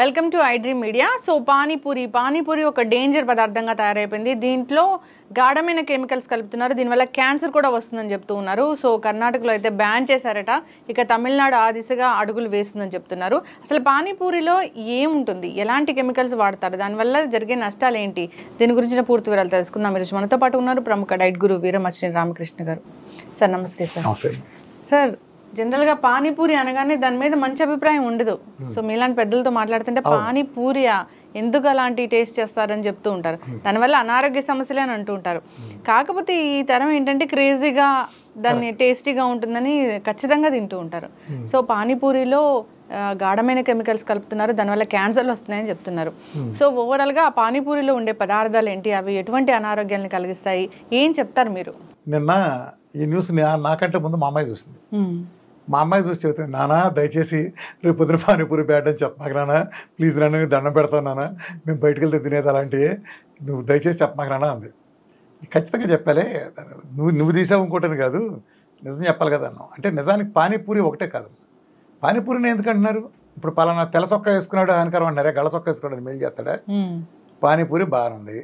Welcome to iDream media. So panipuri ఒక danger పదార్థంగా తయారైపోయింది. దీంట్లో గాఢమైన కెమికల్స్ కలుపుతున్నారు. దీనివల్ల క్యాన్సర్ కూడా వస్తుందని చెప్తూ ఉన్నారు. సో కర్ణాటకలో అయితే బ్యాన్ చేశారట. ఇక తమిళనాడు ఆ దిశగా అడుగులు వేస్తుందని చెప్తున్నారు. అసలు పానీపూరిలో ఏముంటుంది, ఎలాంటి కెమికల్స్ వాడతారు, దానివల్ల జరిగే నష్టాలు ఏంటి, దీని గురించిన పూర్తి వివరాలు తెలుసుకుందాం. ఈరోజు మనతో పాటు ఉన్నారు ప్రముఖ డైట్ గురు వీరమచినేని రామకృష్ణ గారు. సార్ నమస్తే. సార్ జనరల్గా పానీపూరి అనగానే దాని మీద మంచి అభిప్రాయం ఉండదు. సో మీలాంటి పెద్దలతో మాట్లాడుతుంటే పానీపూరియా ఎందుకు అలాంటి టేస్ట్ చేస్తారని చెప్తూ ఉంటారు. దానివల్ల అనారోగ్య సమస్యలే అని అంటూ ఉంటారు. కాకపోతే ఈ తరం ఏంటంటే క్రేజీగా దాన్ని టేస్టీగా ఉంటుందని ఖచ్చితంగా తింటూ ఉంటారు. సో పానీపూరిలో గాఢమైన కెమికల్స్ కలుపుతున్నారు, దానివల్ల క్యాన్సర్లు వస్తున్నాయని చెప్తున్నారు. సో ఓవరాల్గా ఆ పానీపూరిలో ఉండే పదార్థాలు ఏంటి, అవి ఎటువంటి అనారోగ్యాన్ని కలిగిస్తాయి, ఏం చెప్తారు మీరు? నిన్న ఈ న్యూస్ నాకంటే ముందు మా అమ్మాయి చూసింది. మా అమ్మాయి చూసి చెబుతుంది, నాన్న దయచేసి రేపు పొద్దున పానీపూరి బ్యాట్ అని చెప్పమాక నాన్న, ప్లీజ్ నాన్న నేను దండం పెడతాను నాన్న, మేము బయటకు వెళ్తే తినేది అలాంటివి, నువ్వు దయచేసి చెప్పమాక నాన్న అంది. ఖచ్చితంగా చెప్పాలి, నువ్వు తీసావు ఇంకోటని కాదు, నిజం చెప్పాలి కదా అన్నావు. అంటే నిజానికి పానీపూరి ఒకటే కాదు. పానీపూరిని ఎందుకు అంటున్నారు? ఇప్పుడు పలానా తెల్ల చొక్కా వేసుకున్నాడు హానికరం అంటారే, గళ్ళ చొక్కా వేసుకున్నాడు మేలు చేస్తాడా? పానీపూరి బాగానే ఉంది.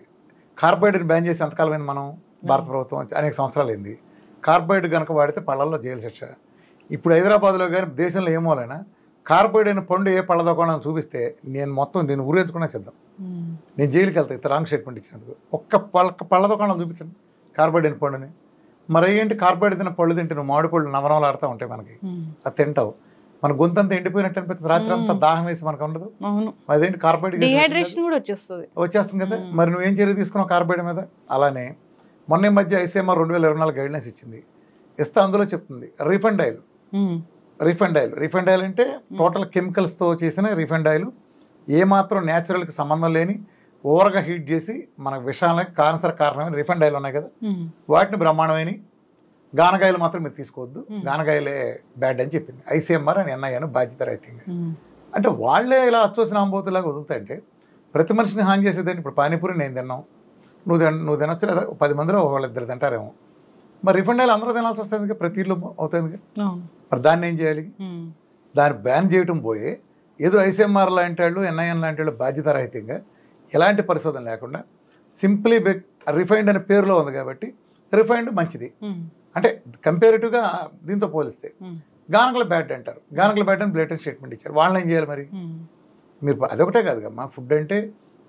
కార్బోహైడ్రేట్ బ్యాన్ చేసి ఎంతకాలమైంది మనం, భారత ప్రభుత్వం అనేక సంవత్సరాలు అయింది. కార్బోహైడ్రేట్ కనుక వాడితే పళ్ళల్లో జైలు శిక్ష. ఇప్పుడు హైదరాబాద్లో కానీ దేశంలో ఏమోలైనా కార్బోహైడ్రేట్ పండు ఏ పళ్ళ దుకాణం చూపిస్తే నేను ఊరేసుకునే సిద్ధం, నేను జైలుకి వెళ్తాను ఇతర రాంగ్ స్టేట్మెంట్ ఇచ్చినందుకు. ఒక్క పళ్ళ దుకాణం చూపించండి కార్బోహైడ్రేట్ పండుని. మరి ఏంటి కార్బోహైడ్రేట్ తిన్న పళ్ళు తింటే నువ్వు మామిడి పళ్ళు నవనవలు ఆడుతూ ఉంటాయి మనకి, అది తింటావు, మన గొంతంతా ఎండిపోయినట్టు అనిపిస్తుంది, రాత్రి అంతా దాహం వేసి మనకు ఉండదు. అదేంటి కార్బోహైడ్రేట్ వచ్చేస్తుంది కదా. మరి నువ్వేం చర్య తీసుకున్నావు కార్బోహైడ్రేట్ మీద? అలానే మొన్న మధ్య ఐసీఎంఆర్ 2024 గైడ్లైన్స్ ఇచ్చింది. ఇస్తే అందులో చెప్తుంది రీఫండ్ ఆయిల్. రీఫండ్ ఆయిల్ అంటే టోటల్ కెమికల్స్తో చేసిన రీఫండ్ ఆయిల్, ఏమాత్రం న్యాచురల్కి సంబంధం లేని ఓవర్గా హీట్ చేసి మన విషాలకి క్యాన్సర్ కారణమైన రీఫండ్ ఆయిల్ ఉన్నాయి కదా, వాటిని బ్రహ్మాండమైన గానగాయలు మాత్రం మీరు తీసుకోవద్దు, గానగాయలే బ్యాడ్ అని చెప్పింది ఐసీఎంఆర్ అని ఎన్ఐఏను బాధ్యత రహితంగా. అంటే వాళ్ళే ఇలా అచ్చోసిన ఆంబోతులాగా వదులుతాయంటే ప్రతి మనిషిని హాని చేసేదాన్ని. ఇప్పుడు పానీపూరి నేను తిన్నాం, నువ్వు తినొచ్చు లేదా, 10 మందిలో వాళ్ళిద్దరు తింటారేమో. మరి రిఫండ్ ఆయిల్ అందరూ తినాల్సి వస్తుంది, ప్రతి ఇల్లు అవుతుంది. మరి దాన్ని ఏం చేయాలి? దాన్ని బ్యాన్ చేయటం పోయి ఏదో ఐసీఎంఆర్ లాంటి వాళ్ళు ఎన్ఐఎన్ లాంటి వాళ్ళు బాధ్యత రహితంగా ఎలాంటి పరిశోధన లేకుండా సింప్లీ రిఫైండ్ అనే పేరులో ఉంది కాబట్టి రిఫైండ్ మంచిది అంటే కంపేరిటివ్గా దీంతో పోలిస్తే గానకల బ్యాడ్ అంటారు. గానకల బ్యాడ్ అని బ్లేటెంట్ స్టేట్మెంట్ ఇచ్చారు. వాళ్ళని ఏం చేయాలి మరి? మీరు అదొకటే కాదు కమ్మా, ఫుడ్ అంటే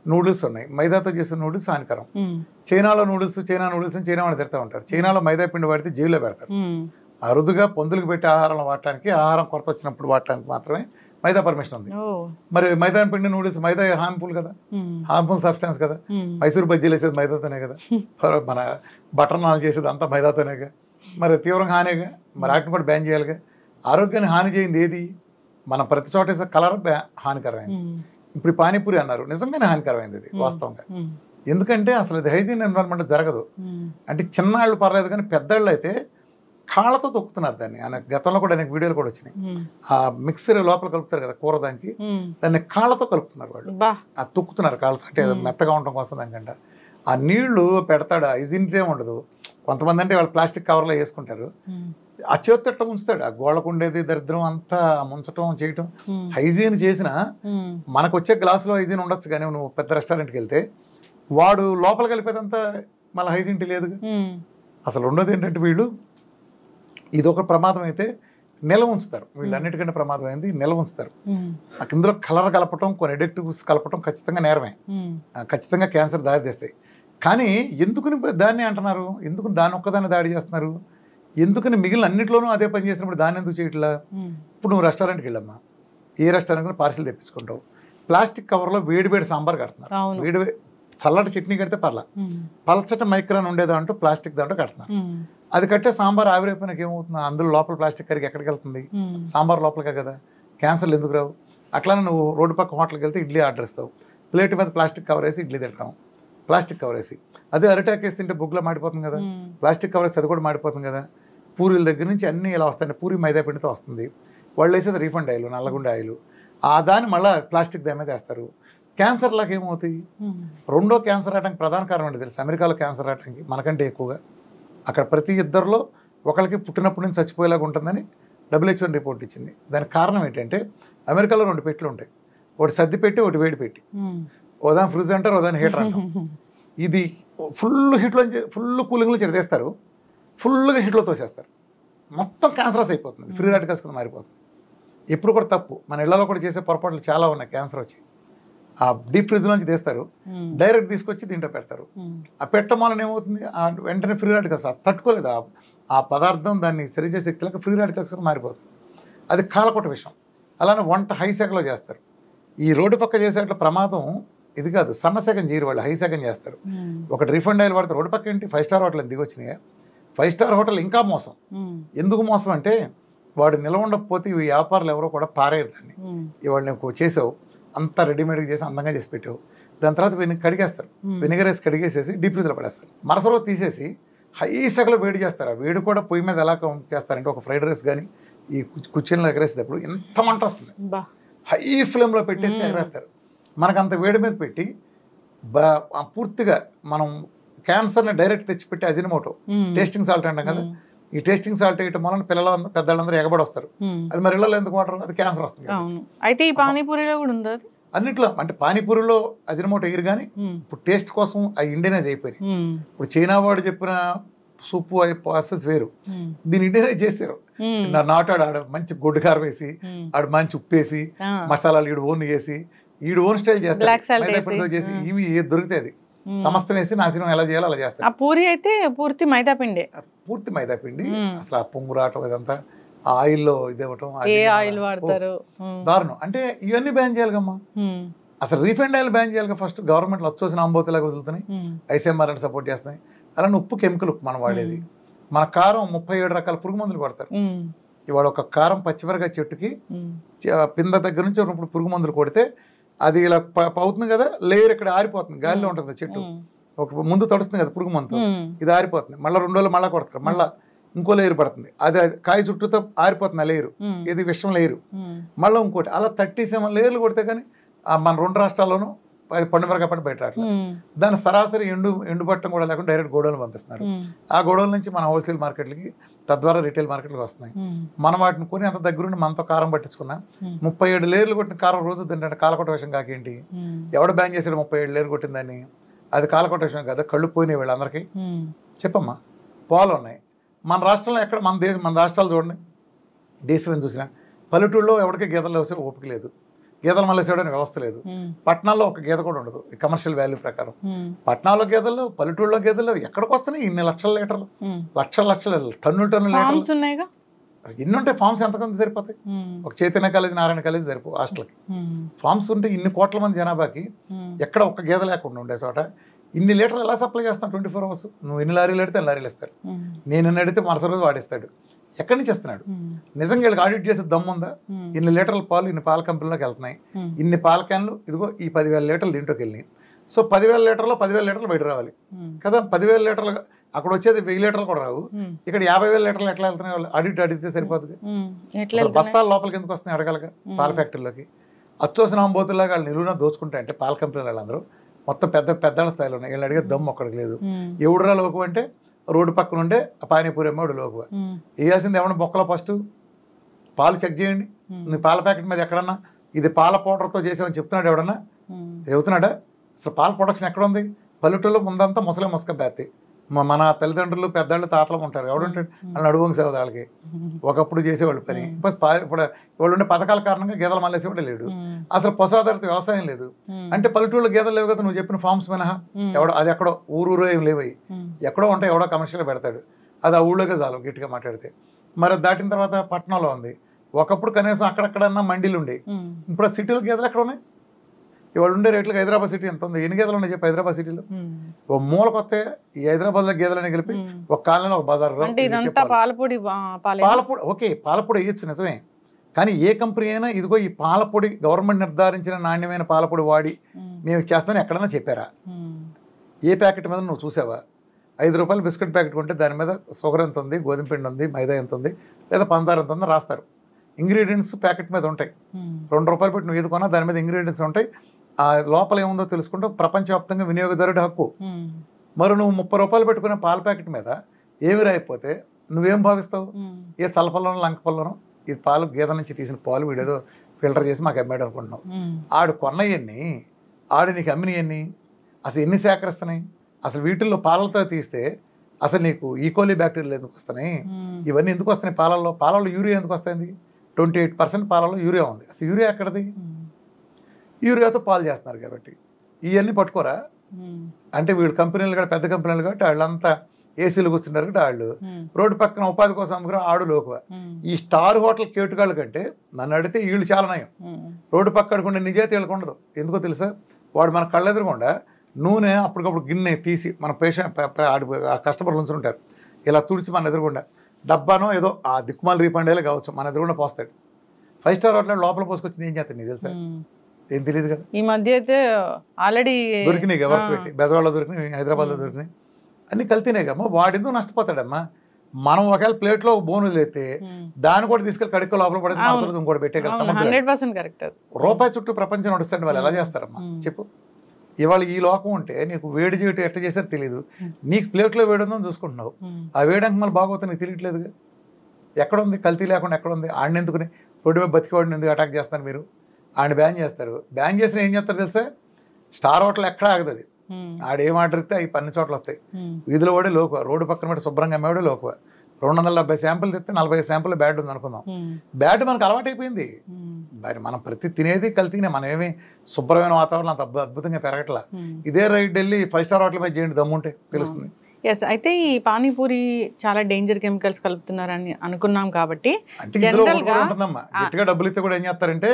నూడిల్స్ ఉన్నాయి, మైదాతో చేసిన నూడిల్స్ హానికరం. చైనాలో నూడిల్స్ చైనా వాళ్ళు తిడతా ఉంటారు. చైనాలో మైదా పిండి వాడితే జైల్లో పెడతారు. అరుదుగా పందులకు పెట్టి ఆహారం వాడటానికి, ఆహారం కొరత వచ్చినప్పుడు వాడటానికి మాత్రమే మైదా పర్మిషన్ ఉంది. మరి మైదా పిండి నూడిల్స్, మైదా హార్మ్ఫుల్ కదా, హార్మ్ఫుల్ సబ్స్టెన్స్ కదా. మైసూరు బజ్జీలు వేసేది మైదాతోనే కదా, మన బటర్ నాన్ చేసేది అంతా మైదాతోనేగా, మరి తీవ్రంగా హానిగా. మరి వాటిని కూడా బ్యాన్ చేయాలిగా. ఆరోగ్యాన్ని హాని చేయింది ఏది? మనం ప్రతి చోట వేసే కలర్ హానికరమైంది. ఇప్పుడు పానీపూరి అన్నారు, నిజంగానే హానికరమైంది ఇది వాస్తవంగా. ఎందుకంటే అసలు ఇది హైజీన్ ఎన్విరాన్మెంట్ జరగదు. అంటే చిన్నాళ్ళు పర్లేదు, కానీ పెద్దళ్ళు అయితే కాళ్ళతో తొక్కుతున్నారు దాన్ని. గతంలో కూడా అనేక వీడియోలు కూడా వచ్చినాయి. ఆ మిక్సర్ లోపల కలుపుతారు కదా కూర, దాన్ని కాళ్ళతో కలుపుతున్నారు వాళ్ళు, ఆ తొక్కుతున్నారు కాళ్ళతో, అంటే మెత్తగా ఉండటం కోసం. దానికంటే ఆ నీళ్లు పెడతాడు, హైజీన్టే ఉండదు. కొంతమంది అంటే వాళ్ళు ప్లాస్టిక్ కవర్లో వేసుకుంటారు, ఆ చేతితో ఉంచుతాడు. ఆ గోళ్ళకు ఉండేది దరిద్రం అంతా ముంచటం చేయటం. హైజీన్ చేసినా మనకు వచ్చే గ్లాసులో హైజీన్ ఉండొచ్చు, కానీ నువ్వు పెద్ద రెస్టారెంట్కి వెళ్తే వాడు లోపల కలిపేదంతా మళ్ళీ హైజీన్టీ లేదు. అసలు ఉండదు ఏంటంటే వీళ్ళు ఇదొక ప్రమాదం అయితే నిల్వ ఉంచుతారు. వీళ్ళు అన్నిటికంటే ప్రమాదం అయింది నిల్వ ఉంచుతారు. ఇందులో కలర్ కలపటం, కొన్ని ఎడిక్టివ్స్ కలపటం ఖచ్చితంగా నేరమే, ఖచ్చితంగా క్యాన్సర్ దారితీస్తాయి. కానీ ఎందుకుని దాన్ని అంటున్నారు, ఎందుకు దాన్ని ఒక్కదాన్ని దాడి చేస్తున్నారు, ఎందుకని మిగిలిన అన్నింటిలోనూ అదే పని చేసినప్పుడు దాన్ని ఎందుకు చేయట్లా? ఇప్పుడు నువ్వు రెస్టారెంట్కి వెళ్ళమ్మా, ఏ రెస్టారెంట్ పార్సిల్ తెప్పించుకుంటావు, ప్లాస్టిక్ కవర్లో వేడి సాంబార్ కడుతున్నారు, చల్లటి చట్నీ కడితే పలచటి మైక్రాన్ ఉండేదంటూ ప్లాస్టిక్ దాంట్లో కడుతున్నారు. అది కట్టే సాంబార్ ఆవిరైపోయినాక ఏమవుతుంది? అందులో లోపల ప్లాస్టిక్ కరిగి ఎక్కడికి వెళ్తుంది? సాంబార్ లోపలికే కదా. క్యాన్సర్లు ఎందుకు రావు? అట్లానే నువ్వు రోడ్డు పక్క హోటల్కి వెళ్తే ఇడ్లీ ఆర్డర్ ఇస్తావు, ప్లేట్ మీద ప్లాస్టిక్ కవర్ వేసి ఇడ్లీ తింటాం, ప్లాస్టిక్ కవర్ వేసి. అదే అరిటాక్ వేసి తింటే బుగ్గులో మాడిపోతుంది కదా, ప్లాస్టిక్ కవర్ వేసి అది కూడా మాడిపోతుంది కదా. పూరీల దగ్గర నుంచి అన్నీ ఇలా వస్తాయి, పూరి మైదా పిండితో వస్తుంది, వాళ్ళు వేసేది రీఫండ్ ఆయిల్, నల్లగుండ ఆయిల్, ఆ దాన్ని మళ్ళీ ప్లాస్టిక్ దాని మీద వేస్తారు. క్యాన్సర్లకు ఏమవుతాయి? రెండో క్యాన్సర్ రావడానికి ప్రధాన కారణం ఏంటి తెలుసు? అమెరికాలో క్యాన్సర్ రావడానికి మనకంటే ఎక్కువగా అక్కడ ప్రతి ఇద్దరిలో ఒకరికి పుట్టినప్పటి నుంచి చచ్చిపోయేలాగా ఉంటుందని WHO రిపోర్ట్ ఇచ్చింది. దానికి కారణం ఏంటంటే అమెరికాలో 2 పెట్లు ఉంటాయి, ఒకటి సర్ది పెట్టి ఒకటి వేడి పెట్టి, ఓదాని ఫ్రిడ్జ్ అంటారు, ఓదాని హీటర్ అంటారు. ఇది ఫుల్ హీట్లో ఫుల్ కూలింగ్లో చెడతేస్తారు, ఫుల్గా హీట్లో తోసేస్తారు, మొత్తం క్యాన్సరస్ అయిపోతుంది, ఫ్రీ రాడికల్స్ కింద మారిపోతుంది. ఎప్పుడు కూడా తప్పు. మన ఇళ్లలో కూడా చేసే పొరపాట్లు చాలా ఉన్నాయి. క్యాన్సర్ వచ్చి ఆ డీప్ ఫ్రిడ్జ్ నుంచి తీస్తారు, డైరెక్ట్ తీసుకొచ్చి దీంట్లో పెడతారు. ఆ పెట్టడం వలన ఏమవుతుంది, వెంటనే ఫ్రీ రాడికల్స్ తట్టుకోలేదు ఆ పదార్థం, దాన్ని సరిచేసే శక్తులకు ఫ్రీ రాడికల్స్ మారిపోతుంది. అది కాలకొట్ట విషయం. అలానే వంట హైశాఖలో చేస్తారు. ఈ రోడ్డు పక్క చేసేట్ల ప్రమాదం ఇది కాదు, సన్నశాఖం చేయరు వాళ్ళు, హైశాఖం చేస్తారు. ఒకటి రిఫండ్ ఆయిల్ వాడతారు. రోడ్డు పక్క ఏంటి 5 స్టార్ హోటల్ దిగొచ్చినాయి. 5 స్టార్ హోటల్ ఇంకా మోసం. ఎందుకు మోసం అంటే వాడు నిలవ ఉండకపోతే ఈ వ్యాపారులు ఎవరో కూడా పారేరు దాన్ని. ఇవాళ నువ్వు చేసావు, అంతా రెడీమేడ్గా చేసి అందంగా చేసి పెట్టావు, దాని తర్వాత కడిగేస్తారు, వెనిగర్ వేసి కడిగేసేసి డీప్ ఫ్రిడ్జ్లో పడేస్తారు. మరుసటి రోజు తీసేసి హై శాఖలో వేడి చేస్తారు. ఆ వేడి కూడా పొయ్యి మీద ఎలా చేస్తారంటే ఒక ఫ్రైడ్ రైస్ కానీ ఈ కుర్చీలో ఎగరేసేటప్పుడు ఎంత మంట వస్తుంది, హై ఫ్లేమ్లో పెట్టేసి ఎగరేస్తారు. మనకు అంత వేడి మీద పెట్టి పూర్తిగా మనం క్యాన్సర్ని డైరెక్ట్ తెచ్చిపెట్టి అజినమోటో టేస్టింగ్ సాల్ట్ అంటాం కదా, ఈ టేస్టింగ్ సాల్ట్ వేయటం వలన పెద్దలందరూ ఎగబడి వస్తారు. అది మరి ఇళ్లలో ఎందుకు వాడరు, అది క్యాన్సర్ వస్తుంది. అయితే ఈ పానీపూరిలో కూడా ఉంది అది అన్నిట్లో. అంటే పానీపూరిలో అజినమోటో ఎగిరి కానీ ఇప్పుడు టేస్ట్ కోసం అవి ఇండియనైజ్ అయిపోయి. ఇప్పుడు చైనా వాడు చెప్పిన సూపు ప్రాసెస్ వేరు, దీన్ని ఇండియనైజ్ చేస్తారు. నాటాడు మంచి గొడ్డు కారం వేసి, ఆడు మంచి ఉప్పు వేసి, మసాలాలు ఈడు ఓన్ వేసి, ఈడు ఓన్ స్టైల్ చేస్తారు చేసి, ఇవి ఏది దొరికితే అది సమస్తం వేసి నాశనం ఎలా చేయాలో అలా చేస్తారు. పూరి అయితే పూర్తి మైదా పిండి, పూర్తి మైదా పిండి. అసలు ఆ పొంగు రావటం ఇదంతా ఆయిల్లో ఇదేవటం, ఆయిల్ వాడతారు, దారుణం. అంటే ఇవన్నీ బ్యాన్ చేయాలిగమ్మా. అసలు రీఫైండ్ ఆయిల్ బ్యాన్ చేయాలి ఫస్ట్. గవర్నమెంట్లో వచ్చేసిన అంబోతులాగా వదులుతున్నాయి, ఐసీఎంఆర్ని సపోర్ట్ చేస్తున్నాయి. అలానే ఉప్పు, కెమికల్ ఉప్పు మనం వాడేది. మన కారం 37 రకాల పురుగు మందులు కొడతారు. ఇవాళ ఒక కారం పచ్చిమిరకాయ చెట్టుకి పింద దగ్గర నుంచి ఇప్పుడు పురుగు మందులు కొడితే అది ఇలా అవుతుంది కదా, లేయర్ ఇక్కడ ఆరిపోతుంది, గాలిలో ఉంటుంది చెట్టు, ఒక ముందు తడుస్తుంది కదా పురుగు మందు, ఇది ఆరిపోతుంది. మళ్ళీ 2 రోజులు మళ్ళీ కొడతారు, మళ్ళీ ఇంకో లేయర్ పడుతుంది, అది కాయ చుట్టూతో ఆరిపోతుంది ఆ లేయరు, ఇది విషం లేయరు. మళ్ళీ ఇంకోటి అలా 37 లేయర్లు కొడితే కానీ మన 2 రాష్ట్రాల్లోనూ అది పండుమిరకాయ పంట బయట రావట్లేదు. దాని సరాసరి ఎండుబట్టం కూడా లేకుండా డైరెక్ట్ గోడౌన్లు పంపిస్తున్నారు. ఆ గోడౌన్ నుంచి మన హోల్సేల్ మార్కెట్లకి, తద్వారా రిటైల్ మార్కెట్లకు వస్తున్నాయి. మనం వాటిని కొని అంత దగ్గరుండి మనతో కారం పట్టించుకున్నా 37 లేయర్లు కొట్టిన కారం రోజు తింటే కాలకొట్ట విషయం కాకేంటి? ఎవడ బ్యాన్ చేసాడు 37 లేయర్లు కొట్టిందని? అది కాలకొట్ట విషయం కదా, కళ్ళు పోయినాయి వీళ్ళందరికీ. చెప్పమ్మా, పాలు ఉన్నాయి మన రాష్ట్రంలో, ఎక్కడ మన రాష్ట్రాలు చూడండి, దేశం ఏం చూసినా పల్లెటూళ్ళలో ఎవరికి గేదెలు వేసే ఓపిక లేదు, గేదెలు మళ్ళీ వేసేయడానికి వ్యవస్థ లేదు. పట్టణాల్లో ఒక గేదె కూడా ఉండదు కమర్షియల్ వాల్యూ ప్రకారం. పట్టణాల్లో గేదెలు, పల్లెటూళ్ళలో గేదెలు ఎక్కడికి వస్తున్నాయి ఇన్ని లక్షల లీటర్లు, లక్షల టన్నుల లీటర్లు. ఎన్ని ఉంటాయి ఫార్మ్స్? ఎంతమంది సరిపోతాయి? ఒక చైతన్య కాలేజీ, నారాయణ కాలేజీ సరిపో హాస్టల్కి. ఫార్మ్స్ ఉంటే ఇన్ని కోట్ల మంది జనాభాకి ఎక్కడ ఒక్క గేదె లేకుండా ఉండే చోట ఇన్ని లీటర్లు ఎలా సప్లై చేస్తాం 24 hours? నువ్వు ఎన్ని లారీలు అడితే అన్ని లారీలు ఇస్తారు, నేను ఎన్ని అడిగితే మరుసటి రోజు వాడిస్తాడు. ఎక్కడి నుంచి ఇస్తున్నాడు? నిజంగా వీళ్ళకి ఆడిట్ చేసే దమ్ము ఉందా? ఇన్ని లీటర్ల పాలు ఇన్ని పాల కంపెనీలోకి వెళ్తున్నాయి, ఇన్ని పాల క్యాన్లు ఇదిగో ఈ 10,000 లీటర్లు దీంట్లోకి వెళ్ళినాయి. సో 10,000 లీటర్లో 10,000 లీటర్లు బయట రావాలి కదా. 10,000 లీటర్లు అక్కడ వచ్చేది 1000 లీటర్లు కూడా రావు. ఇక్కడ 50,000 లీటర్లు ఎట్లా వెళ్తున్నాయి? వాళ్ళు ఆడిట్ అడిగితే సరిపోతుంది. బస్తాల లోపలికి ఎందుకు వస్తున్నాయి అడగలగా పాల ఫ్యాక్టరీలోకి? అచ్చోసిన బోతుల్లాగా వాళ్ళు నిలువున దోచుకుంటాయంటే పాల కంపెనీలు వాళ్ళందరూ మొత్తం పెద్ద స్థాయిలో ఉన్నాయి. వీళ్ళు అడిగే దమ్ము ఒక్కడికి లేదు. ఎవడురా లోకు అంటే రోడ్డు పక్కన ఉండే పానీపూరి అమ్మడు లోకువ. వేయాల్సింది ఏమన్నా బొక్కలో ఫస్ట్ పాలు చెక్ చేయండి. నీ పాల ప్యాకెట్ మీద ఎక్కడన్నా ఇది పాల పౌడర్తో చేసామని చెప్తున్నాడు ఎవడన్నా? చెబుతున్నాడా? అసలు పాల ప్రొడక్షన్ ఎక్కడ ఉంది? పల్లెటూరులో ముందంతా ముసక బేత్తి. మన తల్లిదండ్రులు, పెద్దవాళ్ళు, తాతలు ఉంటారు. ఎవడుంటాడు? వాళ్ళు అడుగుంగి సేవ వాళ్ళకి ఒకప్పుడు చేసేవాళ్ళు పని. ఇప్పుడు వాళ్ళు ఉండే పథకాల కారణంగా గేదెలు మళ్ళేసేవాడు లేడు. అసలు పశుఆధారిత వ్యవసాయం లేదు. అంటే పల్లెటూళ్ళు గేదెలు లేవు కదా, నువ్వు చెప్పిన ఫార్మ్స్ మినహా. ఎవడో అది ఎక్కడో ఊరూరో ఏం లేవు, ఎక్కడో ఉంటాయి, ఎవడో కమర్షియల్గా పెడతాడు. అది ఆ ఊళ్ళోకే చాలు గట్టిగా మాట్లాడితే. మరి దాటిన తర్వాత పట్టణంలో ఉంది. ఒకప్పుడు కనీసం అక్కడక్కడన్నా మండీలు ఉండే. ఇప్పుడు ఆ సిటీలో గేదెలు ఎక్కడ ఉన్నాయి? ఇవాళ ఉండే రేట్లకు హైదరాబాద్ సిటీ ఎంత ఉంది? ఎన్ని గేదెలు ఉన్నాయి చెప్పి హైదరాబాద్ సిటీలో? ఓ మూలకొస్తే ఈ హైదరాబాద్లో గేదెలని కలిపి ఒక కాలంలో ఒక బజార్ పాలపొడి. ఓకే, పాలపొడి వేయచ్చు నిజమే, కానీ ఏ కంపెనీ అయినా ఇదిగో ఈ పాలపొడి గవర్నమెంట్ నిర్ధారించిన నాణ్యమైన పాలపొడి వాడి మేము చేస్తామని ఎక్కడన్నా చెప్పారా? ఏ ప్యాకెట్ మీద నువ్వు చూసావా? 5 రూపాయలు బిస్కెట్ ప్యాకెట్ కొంటే దాని మీద షుగర్ ఎంత ఉంది, గోధుమ పిండి ఉంది, మైదా ఎంత ఉంది, లేదా పంచదార ఎంత ఉందో రాస్తారు. ఇంగ్రీడియంట్స్ ప్యాకెట్ మీద ఉంటాయి. 2 రూపాయలు పెట్టి నువ్వు ఏది కొన్నా దాని మీద ఇంగ్రీడియంట్స్ ఉంటాయి. ఆ లోపల ఏముందో తెలుసుకుంటూ ప్రపంచవ్యాప్తంగా వినియోగదారుడు హక్కు. మరి నువ్వు 30 రూపాయలు పెట్టుకునే పాల ప్యాకెట్ మీద ఏమి రాయిపోతే నువ్వేం భావిస్తావు? ఏ చల్లపల్లోనో లంకపల్లోనో ఇది పాలు గేదె నుంచి తీసిన పాలు వీడేదో ఫిల్టర్ చేసి మాకు అమ్మాడు అనుకుంటున్నావు. ఆడు కొన్నయన్ని ఆడు నీకు అమ్మినవన్నీ అసలు ఎన్ని సేకరిస్తున్నాయి? అసలు వీటిల్లో పాలతో తీస్తే అసలు నీకు ఈకోలీ బ్యాక్టీరియాలు ఎందుకు వస్తున్నాయి? ఇవన్నీ ఎందుకు వస్తున్నాయి? పాలల్లో యూరియా ఎందుకు వస్తుంది? 28% పాలలో యూరియా ఉంది. అసలు యూరియా ఎక్కడది? యూరియాతో పాలు చేస్తున్నారు కాబట్టి ఇవన్నీ పట్టుకోరా? అంటే వీళ్ళు కంపెనీలు కూడా పెద్ద కంపెనీలు కాబట్టి వాళ్ళంతా ఏసీలు కూర్చున్నారు కాబట్టి వాళ్ళు రోడ్డు పక్కన ఉపాధి కోసం అమ్ముకుని ఆడు లోకువ. ఈ స్టార్ హోటల్ కేటుగాళ్ళ కంటే నన్ను అడిగితే వీళ్ళు చాలా నయం. రోడ్డు పక్క అడుకుంటే నిజాయితీ వీళ్ళకి ఉండదు. ఎందుకో తెలుసా? వాడు మన కళ్ళెదురకుండా నూనె అప్పటికప్పుడు గిన్నె తీసి మన పేషెంట్ కస్టమర్లు ఉంచుంటారు, ఇలా తుడిచి మన ఎదురుగుండా డబ్బానో ఏదో ఆ దిక్కుమాల రీఫండేలా కావచ్చు మన ఎదురుగుండా పోస్తాడు. 5 స్టార్ హోటల్ లోపల పోసుకొచ్చింది ఏం చేస్తాను నీకు తెలుసా? ఏం తెలియదు కదా. ఈ మధ్య అయితే ఆల్రెడీ దొరికినాయి గవర్స్ పెట్టి, బెజవాడలో దొరికినాయి, హైదరాబాద్లో దొరికినాయి, అన్ని కల్తీనాయి కమ్మా. వాడు ఎందుకు నష్టపోతాడమ్మా? మనం ఒకవేళ ప్లేట్లో బోన్ వదిలేస్తే దాన్ని కూడా తీసుకెళ్ళి కడుక్కో లోపల పడేసి ఇంకోటి పెట్టే రూపాయి చుట్టూ ప్రపంచం నడుస్తాడు. వాళ్ళు ఎలా చేస్తారమ్మా చెప్పు? ఇవాళ ఈ లోకం ఉంటే నీకు వేడి చేయటం ఎట్లా చేశారో తెలియదు, నీకు ప్లేట్లో వేడి ఉందని చూసుకుంటున్నావు. ఆ వేయడానికి మళ్ళీ బాగోతుంది నీకు తెలియట్లేదుగా. ఎక్కడుంది కల్తీ లేకుండా? ఎక్కడుంది? ఆడిని ఎందుకుని రోడ్డు మీద బతికేవాడిని ఎందుకు అటాక్ చేస్తారు మీరు? ఆయన బ్యాన్ చేస్తారు. బ్యాన్ చేసిన ఏం చేస్తారు తెలుసా? స్టార్ హోటల్ ఎక్కడ ఆగదు. అది ఆడేం ఆర్డర్ ఇస్తే అవి 10 చోట్ల వస్తాయి. వీధిలో వాడే లోకువ, రోడ్డు పక్కన పెట్టి శుభ్రంగా అమ్మేవాడే లోకువ. 270 శాంపుల్ తెస్తే 45 శాంపుల్ బ్యాడ్ ఉంది అనుకుందాం. బ్యాడ్ మనకు అలవాటైపోయింది. మరి మనం ప్రతి తినేది కల్తీనే. మనం ఏమి శుభ్రమైన వాతావరణం అంత అద్భుతంగా పెరగట్లా. ఇదే రైడ్ వెళ్ళి 5 స్టార్ హోటల్ మీద చేయండి, దమ్ముంటే తెలుస్తుంది. ఎస్, అయితే ఈ పానీపూరి చాలా డేంజర్ కెమికల్స్ కలుపుతున్నారని అనుకున్నాం కాబట్టి ఉంటుందమ్మా. గట్టిగా డబ్బులు ఇస్తే కూడా ఏం చేస్తారంటే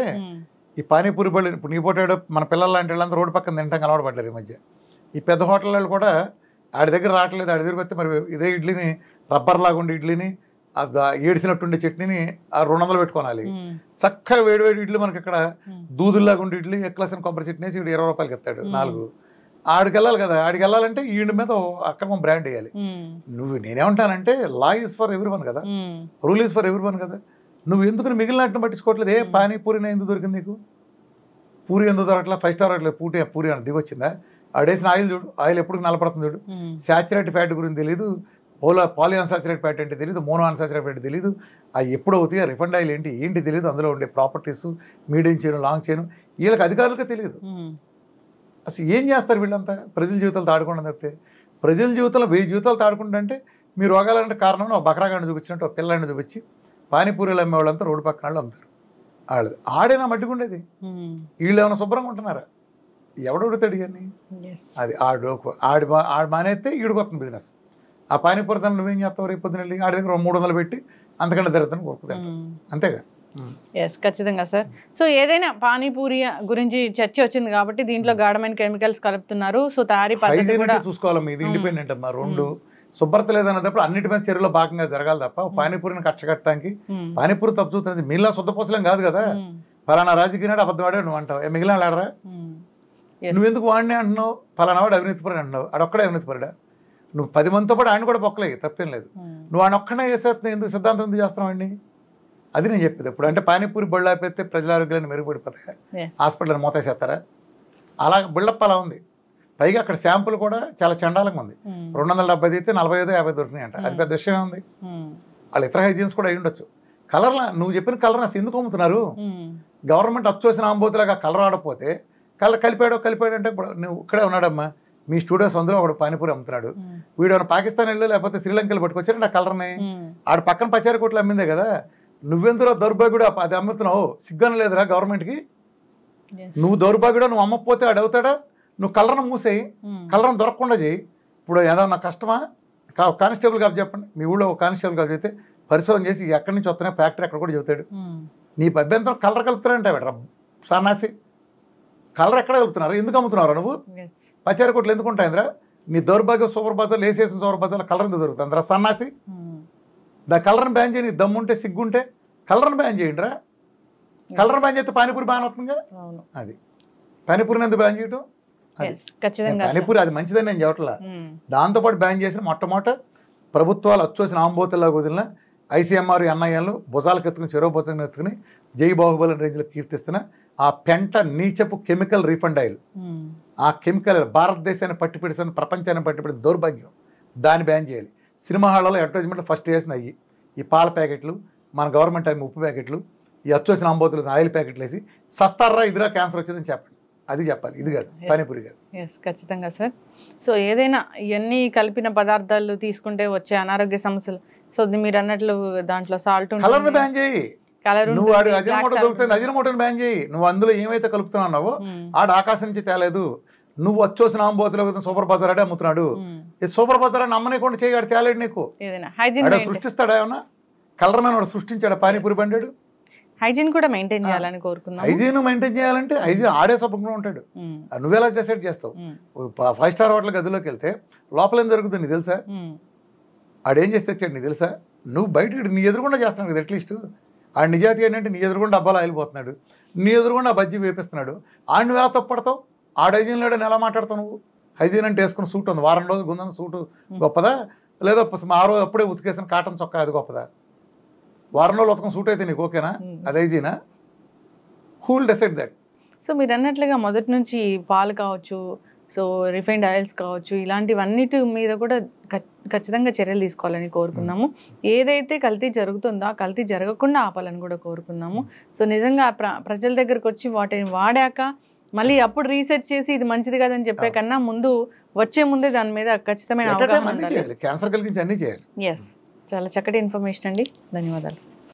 ఈ పానీపూరి బళ్ళు ఇప్పుడు నీ పోటాడు మన పిల్లల లాంటి వాళ్ళంతా రోడ్డు పక్కన తింటాం అలవాటు పడ్డారు ఈ మధ్య. ఈ పెద్ద హోటల్ వాళ్ళు కూడా ఆడి దగ్గర రావట్లేదు. ఆడి దగ్గర వస్తే మరి ఇదే ఇడ్లీని రబ్బర్ లాగా ఉండే ఇడ్లీని ఏడిసినట్టుండే చట్నీని 200 పెట్టుకోవాలి. చక్కగా వేడి ఇడ్లీ మనకి ఇక్కడ దూదుల్లాగా ఉండే ఇడ్లీ ఎక్లసిన కొబ్బరి చట్నీ వేసి 20 రూపాయలకి ఇస్తాడు 4. ఆడికి వెళ్ళాలి కదా. ఆడికి వెళ్ళాలంటే ఈడి మీద అక్రమం బ్రాండ్ వేయాలి. నేనేమంటానంటే law is for everyone కదా, rule is for everyone కదా. నువ్వు ఎందుకు మిగిలినట్టు పట్టించుకోవట్లేదు? పానీపూరిని ఎందుకు దొరికింది నీకు? పూరి ఎందుకు దొరకట్లా? 5 స్టార్ అట్లా పూరి అని దిగొచ్చిందా? ఆడేసిన ఆయిల్ చూడు, ఆయిల్ ఎప్పుడు నలపడుతుంది చూడు. సాచురేట్ ఫ్యాట్ గురించి తెలియదు, పాలీ అన్సాచురేట్ ఫ్యాట్ అంటే తెలియదు, మోనో అన్సాచురేట్ ఫ్యాట్ తెలియదు. అవి ఎప్పుడు అవుతాయి, రిఫండ్ ఆయిల్ ఏంటి తెలియదు, అందులో ఉండే properties, medium chain, long chain వీళ్ళకి అధికారులకు తెలియదు. అసలు ఏం చేస్తారు వీళ్ళంతా? ప్రజల జీవితాలతో ఆడుకోవడం తప్పితే. ప్రజల జీవితంలో 1000 జీవితాలతో ఆడుకుంటుంటే మీరు రోగాలంటే కారణం ఒక బకరాగాన్ని చూపించినట్టు ఒక పిల్లాన్ని చూపించి పానీపూరీలు అమ్మే వాళ్ళంతా రోడ్డు పక్కన వాళ్ళు అమ్ముతారు. వాళ్ళది ఆడేనా మట్టిగుండేది? వీళ్ళు ఏమైనా శుభ్రంగా ఉంటున్నారా? ఎవడొడుతాడు ఇవన్నీ? అది ఆడి మానేస్తే ఈడుకొస్తుంది బిజినెస్. ఆ పానీపూరి తను నువ్వేం చేస్తావు? రేపు పొద్దున వెళ్ళి ఆడి దగ్గర 300 పెట్టి అంతకంటే జరుగుతుంది కోరుకుతాను. అంతేగా. ఎస్, ఖచ్చితంగా సార్. సో ఏదైనా పానీపూరి గురించి చర్చ వచ్చింది కాబట్టి దీంట్లో గాఢమైన కెమికల్స్ కలుపుతున్నారు. సో తయారీ పద్ధతి కూడా చూసుకోవాలి. ఇది ఇండిపెండెంట్ అమ్మా. 2 శుభ్రత లేదన్నప్పుడు అన్నిటి మీద చర్యలో భాగంగా జరగాలి తప్ప పానీపూరిని కట్టడానికి పానీపూరి తప్పు చూస్తుంది. మీలా శుద్ధపోసలేం కాదు కదా. ఫలానా రాజకీయ అబద్ధం వాడే నువ్వు అంటావు, మిగిలిన ఆడరా? నువ్వెందుకు వాడిని అంటున్నావు? ఫలానా వాడు అవినీతిపరుడు అంటున్నావు, ఆడొక్కడే అవినీతిపరుడా? నువ్వు 10 మందితో పాటు ఆయన కూడా బొక్కలేదు, తప్పేం లేదు. నువ్వు ఆయన ఒక్కడే చేసేస్తున్నావు, ఎందుకు సిద్ధాంతం ఎందుకు చేస్తున్నావు అండి? అది నేను చెప్పేది. ఇప్పుడు అంటే పానీపూరి బళ్ళు ఆపేస్తే ప్రజల ఆరోగ్యాన్ని మెరుగుపడిపోతాయి, హాస్పిటల్ మూతేసేస్తారా? అలా బిల్డప్ అలా ఉంది. పైగా అక్కడ శాంపుల్ కూడా చాలా చండాలంగా ఉంది. 270 అయితే 45, 50 దొరికినాయి అంట. అది పెద్ద విషయం ఉంది. వాళ్ళు ఇతర హైజీన్స్ కూడా అయి ఉండొచ్చు. కలర్లా నువ్వు చెప్పిన కలర్ అసలు ఎందుకు అమ్ముతున్నారు? గవర్నమెంట్ అచ్చోసిన ఆంబోతులాగా కలర్ ఆడకపోతే కలర్ కలిపాడు అంటే ఇప్పుడు నువ్వు ఇక్కడే ఉన్నాడమ్మా, మీ స్టూడియోస్ అందులో ఒకడు పానీపూరి అమ్ముతున్నాడు. వీడు పాకిస్తాన్ వెళ్ళు లేకపోతే శ్రీలంకలో పట్టుకొచ్చాడు ఆ కలర్ని. ఆడ పక్కన పచారి కోట్లు అమ్మిందే కదా. నువ్వెందులో దౌర్భాగ్యుడు అది అమ్ముతున్నావు? సిగ్గన లేదురా గవర్నమెంట్కి? నువ్వు దౌర్భాగ్యుడు, నువ్వు అమ్మకపోతే ఆడు అవుతాడా? నువ్వు కలర్ను మూసేయి, కలర్ను దొరకకుండా చేయి. ఇప్పుడు ఏదన్నా కష్టమా? కానిస్టేబుల్ గారు చెప్పండి, మీ ఊళ్ళో ఒక కానిస్టేబుల్ గారు చెప్తే పరిశోధన చేసి ఎక్కడి నుంచి వస్తున్నాయి ఫ్యాక్టరీ అక్కడ కూడా చెబుతాడు. నీ అభ్యంతరం కలర్ కలుపుతారంటే సన్నాసి. కలర్ ఎక్కడ కలుపుతున్నారు? ఎందుకు అమ్ముతున్నారు? నువ్వు పచారి కొట్లు ఎందుకు ఉంటాయిందిరా? నీ దౌర్భాగ్యం సూపర్ బజార్లు వేసేసిన సూపర్ బజార్లో కలర్ ఎందుకు దొరుకుతుందిరా సన్నాసి? దా కలర్ని బ్యాన్ చేయండి. దమ్ముంటే సిగ్గుంటే కలర్ని బ్యాన్ చేయండి రా. కలర్ బ్యాన్ చేస్తే పానీపూరి బ్యాన్ అవుతుందిగా. అది పానీపూరిని ఎందుకు బ్యాన్ చేయటం? పానీపూరి అది మంచిదని నేను చెప్పట్లా. దాంతోపాటు బ్యాన్ చేసిన మొట్టమొదట ప్రభుత్వాలు అచ్చోసిన ఆంబోతుల్లాగా వదిలిన ఐసీఎంఆర్ ఎన్ఐఎన్లు భుజాలకు ఎత్తుకుని చెరువు భుజాలను ఎత్తుకుని జై బాహుబలి రేంజ్లో కీర్తిస్తున్న ఆ పెంట నీచపు కెమికల్ రీఫండ్ ఆయిల్, ఆ కెమికల్ భారతదేశాన్ని పట్టిపెడిసిన ప్రపంచాన్ని పట్టిపెడిన దౌర్భాగ్యం, దాన్ని బ్యాన్ చేయాలి. సినిమా హాళ్ళలో అడ్వర్టైజ్మెంట్లు ఫస్ట్ చేసిన అయ్యి ఈ పాల ప్యాకెట్లు, మన గవర్నమెంట్ అవి ఉప్పు ప్యాకెట్లు, ఈ అచ్చొచ్చిన అంబోతులు ఆయిల్ ప్యాకెట్లు వేసి సస్తారా ఇదిరా క్యాన్సర్ వచ్చిందని చెప్పండి. అది చెప్పాలి, ఇది కాదు పానీపూరి కాదు. ఎస్, ఖచ్చితంగా సార్. సో ఏదైనా ఇవన్నీ కలిపిన పదార్థాలు తీసుకుంటే వచ్చే అనారోగ్య సమస్యలు, సో మీరు అన్నట్లు దాంట్లో సాల్ట్ కలర్ని బ్యాన్ చేయి. నువ్వు ఆడు అజినమోటో దొరుకుతుంది, అజినమోటోని బ్యాన్ చేయి. నువ్వు అందులో ఏమైతే కలుపుతున్నావో ఆడు ఆకాశం నుంచి తేలేదు. నువ్వు వచ్చేసిన ఆంబోతులు సూపర్ బజార్ ఆడే అమ్ముతున్నాడు. సూపర్ బజార్ అని అమ్మనేకుండా చేయి, ఆడు తేలేడు నీకు. సృష్టిస్తాడా ఏమన్నా? కలర్ మ్యాన్ వాడు సృష్టించాడు పానీపూరి బండాడు. హైజీన్ కూడా మెయింటైన్ చేయాలని కోరుకున్నాం. హైజీన్ మెయింటైన్ చేయాలంటే హైజీన్ ఆడే సొప్పకుండా ఉంటాడు. నువ్వెలా డిసైడ్ చేస్తావు? 5 స్టార్ హోటల్ గదిలోకి వెళ్తే లోపల ఏం జరుగుతుంది నీకు తెలుసా? ఆడేం చేస్తే తెచ్చాడు నీకు తెలుసా? నువ్వు బయట నీ ఎదురుకుండా చేస్తున్నాడు కదా. అట్లీస్ట్ ఆడు నిజాతి ఏంటంటే నీ ఎదురుకుండా డబ్బాలు ఆయిలిపోతున్నాడు, నీ ఎదురుకుండా బజ్జీ వేపిస్తున్నాడు. ఆడు నువ్వు ఎలా తప్పడతావు? ఆడు హైజీన్ లేడని ఎలా మాట్లాడతావు నువ్వు? హైజీన్ అంటే వేసుకున్న సూట్ ఉంది, వారం రోజులు గుందని సూటు గొప్పదా? లేదా ఆ రోజు అప్పుడే ఉతికేసిన కాటన్ చొక్కా అది గొప్పదా? వారం రోజులు ఉతకం సూట్ అయితే నీకు ఓకేనా? అది హైజీనా? Who will decide that? So మీరు అన్నట్లుగా మొదటి నుంచి పాలు కావచ్చు, సో రిఫైన్డ్ ఆయిల్స్ కావచ్చు, ఇలాంటివన్నిటి మీద కూడా ఖచ్చితంగా చర్యలు తీసుకోవాలని కోరుకున్నాము. ఏదైతే కల్తీ జరుగుతుందో ఆ కల్తీ జరగకుండా ఆపాలని కూడా కోరుకున్నాము. సో నిజంగా ప్రజల దగ్గరకు వచ్చి వాటిని వాడాక మళ్ళీ అప్పుడు రీసెర్చ్ చేసి ఇది మంచిది కాదని చెప్పే కన్నా వచ్చే ముందే దాని మీద ఖచ్చితమైన అవగాహన ఉండాలి. క్యాన్సర్ కలిగించి అన్ని చేయాలి. ఎస్, చాలా చక్కటి ఇన్ఫర్మేషన్ అండి, ధన్యవాదాలు.